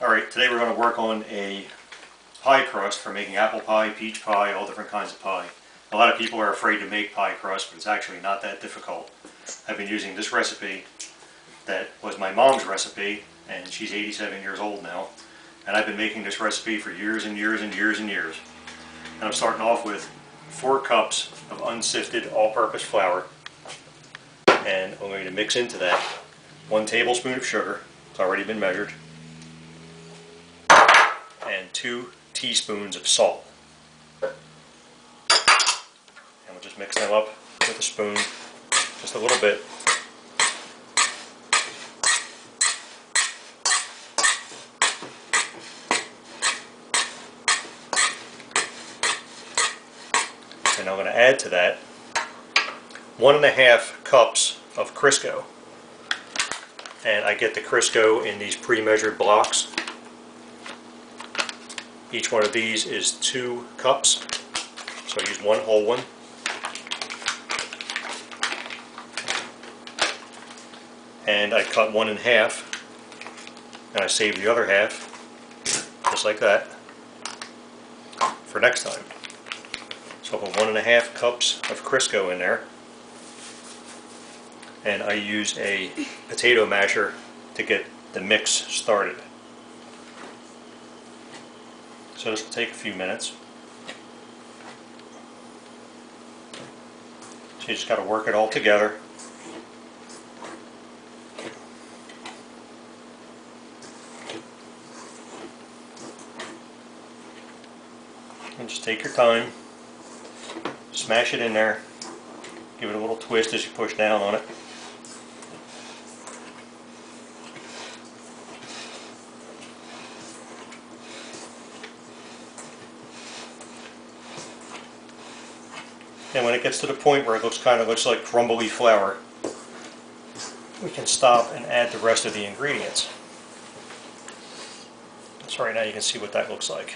Alright, today we're going to work on a pie crust for making apple pie, peach pie, all different kinds of pie. A lot of people are afraid to make pie crust, but it's actually not that difficult. I've been using this recipe that was my mom's recipe, and she's 87 years old now. And I've been making this recipe for years and years and years and years. And I'm starting off with 4 cups of unsifted all-purpose flour. And I'm going to mix into that 1 tablespoon of sugar. It's already been measured. And 2 teaspoons of salt. And we'll just mix them up with a spoon, just a little bit. And I'm going to add to that 1½ cups of Crisco. And I get the Crisco in these pre-measured blocks. Each one of these is 2 cups, so I use 1 whole one. And I cut 1 in half, and I save the other half, just like that, for next time. So I'll put 1½ cups of Crisco in there, and I use a potato masher to get the mix started. So this will take a few minutes. So you just got to work it all together. And just take your time, smash it in there, give it a little twist as you push down on it. And when it gets to the point where it looks like crumbly flour, we can stop and add the rest of the ingredients. So right now you can see what that looks like.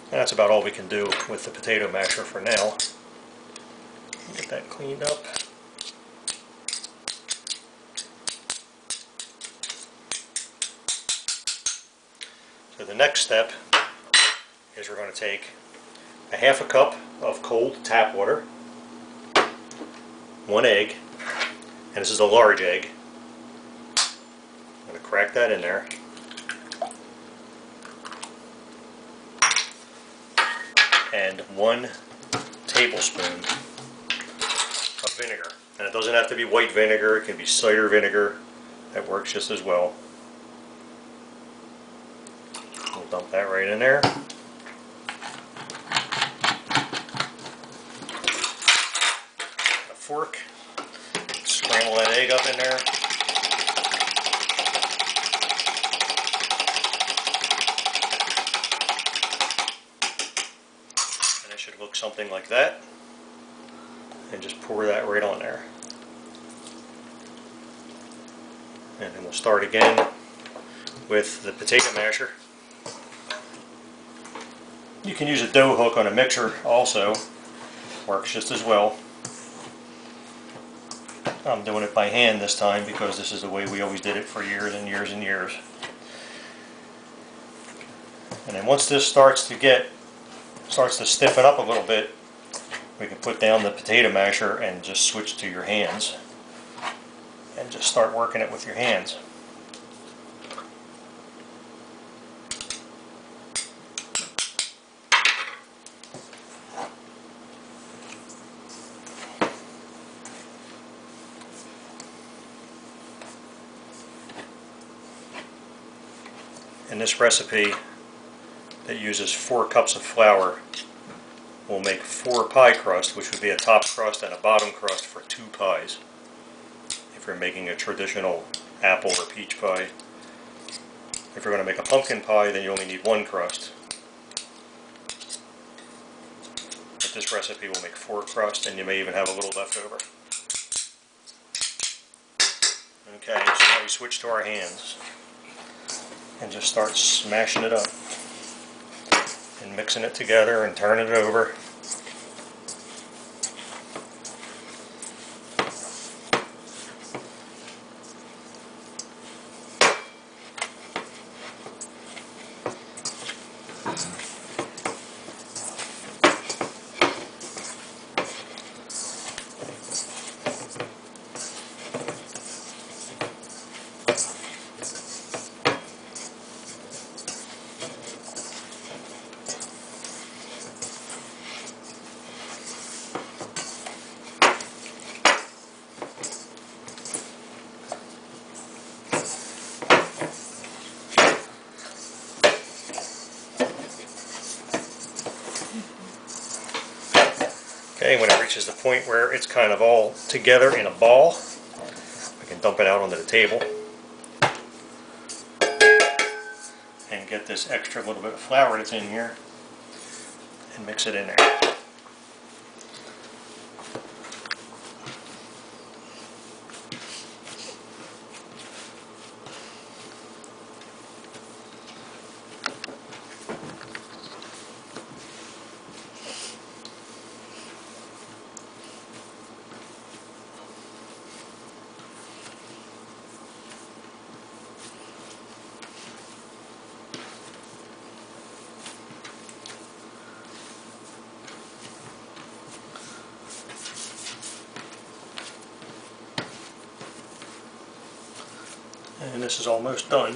And that's about all we can do with the potato masher for now. Get that cleaned up. So the next step is we're going to take ½ cup of cold tap water, 1 egg, and this is a large egg. I'm going to crack that in there. And 1 tablespoon of vinegar. And it doesn't have to be white vinegar, it can be cider vinegar. That works just as well. We'll dump that right in there. A fork, scramble that egg up in there. And it should look something like that. And just pour that right on there. And then we'll start again with the potato masher. You can use a dough hook on a mixer also, works just as well. I'm doing it by hand this time because this is the way we always did it for years and years and years. And then once this starts to stiffen up a little bit, we can put down the potato masher and just switch to your hands and just start working it with your hands. And this recipe that uses 4 cups of flour will make 4 pie crust, which would be a top crust and a bottom crust for 2 pies. If you're making a traditional apple or peach pie. If you're going to make a pumpkin pie, then you only need 1 crust. But this recipe will make 4 crusts, and you may even have a little left over. Okay, so now we switch to our hands and just start smashing it up. and mixing it together and turning it over. Okay, when it reaches the point where it's kind of all together in a ball, I can dump it out onto the table and get this extra little bit of flour that's in here and mix it in there. And this is almost done.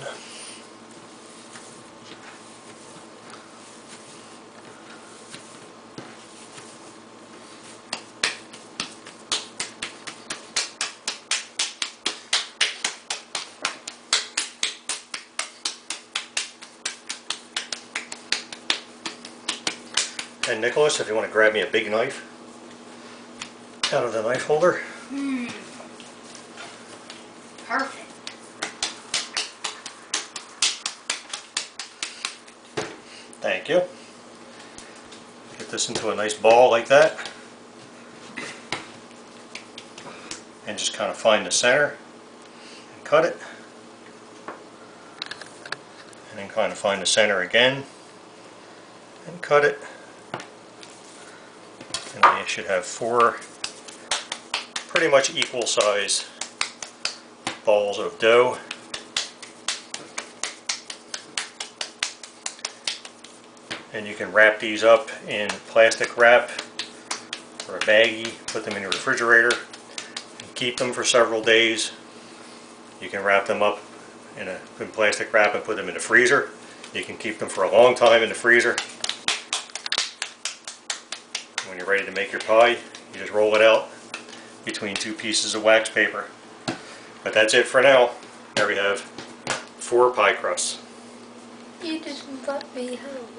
And Nicholas, if you want to grab me a big knife out of the knife holder. Perfect. Thank you. Get this into a nice ball like that. And just kind of find the center and cut it. And then kind of find the center again and cut it. And then you should have 4 pretty much equal size balls of dough. And you can wrap these up in plastic wrap or a baggie, put them in your refrigerator, and keep them for several days. You can wrap them up in plastic wrap and put them in the freezer. You can keep them for a long time in the freezer. When you're ready to make your pie, you just roll it out between 2 pieces of wax paper. But that's it for now. There we have 4 pie crusts. You didn't let me help.